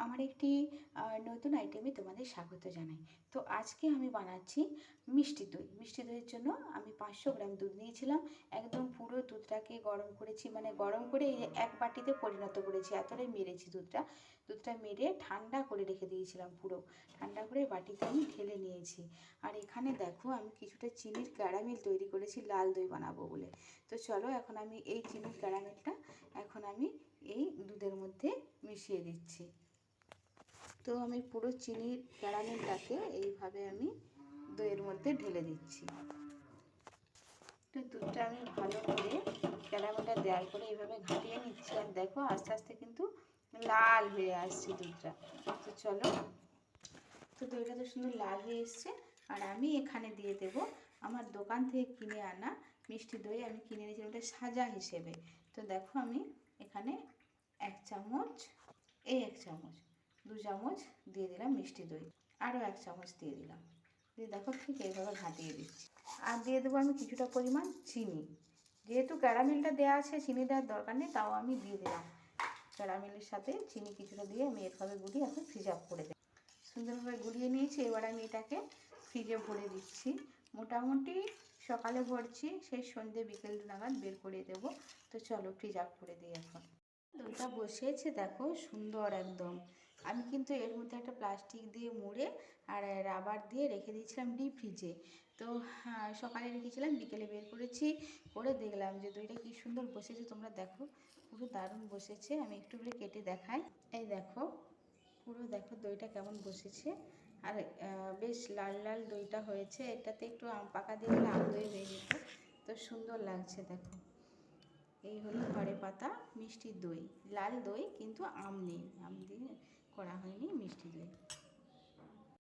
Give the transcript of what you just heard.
আমার একটি নতুন আইটেমে তোমাদের স্বাগত জানাই। তো আজকে আমি বানাচ্ছি মিষ্টি দই। মিষ্টি দইয়ের জন্য আমি 500 গ্রাম দুধ নিয়েছিলাম। একদম পুরো দুধটাকে গরম করেছি, মানে গরম করে এই এক বাটিতে পরিণত করেছি, এতটাই মেরেছি দুধটা মেরে ঠান্ডা করে রেখে দিয়েছিলাম। পুরো ঠান্ডা করে বাটিতে আমি ঢেলে নিয়েছি। আর এখানে দেখো আমি কিছুটা চিনির ক্যারামেল তৈরি করেছি লাল দই বানাবো বলে। তো চলো এখন আমি এই চিনির ক্যারামেলটা এখন আমি এই দুধের মধ্যে মিশিয়ে দিচ্ছি। তো আমি পুরো চিনির ক্যারামেলটাকে এইভাবে আমি দইয়ের মধ্যে ঢেলে দিচ্ছি। তো দুধটা আমি ভালো করে ক্যারামেলটা দেওয়ার পরে এইভাবে ঘাটিয়ে নিচ্ছি। আর দেখো আস্তে আস্তে কিন্তু লাল হয়ে আসছে দুধটা। তো চলো, তো দইটা তো সুন্দর লাল হয়ে এসছে। আর আমি এখানে দিয়ে দেব আমার দোকান থেকে কিনে আনা মিষ্টি দই। আমি কিনে এনেছিলাম ওটা সাজা হিসেবে। তো দেখো আমি এখানে 1 চামচ, এই 1 চামচ, 2 চামচ দিয়ে দিলাম মিষ্টি দই। আরও 1 চামচ দিয়ে দিলাম। দিয়ে দেখো ঠিক এইভাবে ঘাটিয়ে দিচ্ছি। আর দিয়ে দেবো আমি কিছুটা পরিমাণ চিনি। যেহেতু ক্যারামেলটা দেওয়া আছে চিনি দেওয়ার দরকার নেই, তাও আমি দিয়ে দিলাম। ক্যারামেলের সাথে চিনি কিছুটা দিয়ে আমি এভাবে গুলিয়ে এখন ফ্রিজ আপ করে দেব। সুন্দরভাবে গুলিয়ে নিয়েছি। এবার আমি এটাকে ফ্রিজে ভরে দিচ্ছি। মোটামুটি সকালে ভরছি, সেই সন্ধ্যে বিকেল নাগাদ বের করে দেবো। তো চলো ফ্রিজ আপ করে দিই এখন। দইটা বসিয়েছে দেখো সুন্দর একদম। আমি কিন্তু এর মধ্যে একটা প্লাস্টিক দিয়ে মুড়ে আর রাবার দিয়ে রেখে দিয়েছিলাম ডিপ ফ্রিজে। তো সকালে রেখেছিলাম, বিকেলে বের করেছি, করে দেখলাম যে দইটা কি সুন্দর বসেছে। তোমরা দেখো পুরো দারুণ বসেছে। আমি একটু করে কেটে দেখাই। এই দেখো পুরো দেখো দইটা কেমন বসেছে। আর বেশ লাল লাল দইটা হয়েছে। এটাতে একটু আম পাকা দিয়ে দিলে আম দই হয়ে যেত। তো সুন্দর লাগছে দেখো। এই হলো ঘরে পাতা মিষ্টি দই, লাল দই, কিন্তু আম নেই, আম দিয়ে করা হয়নি মিষ্টি দই।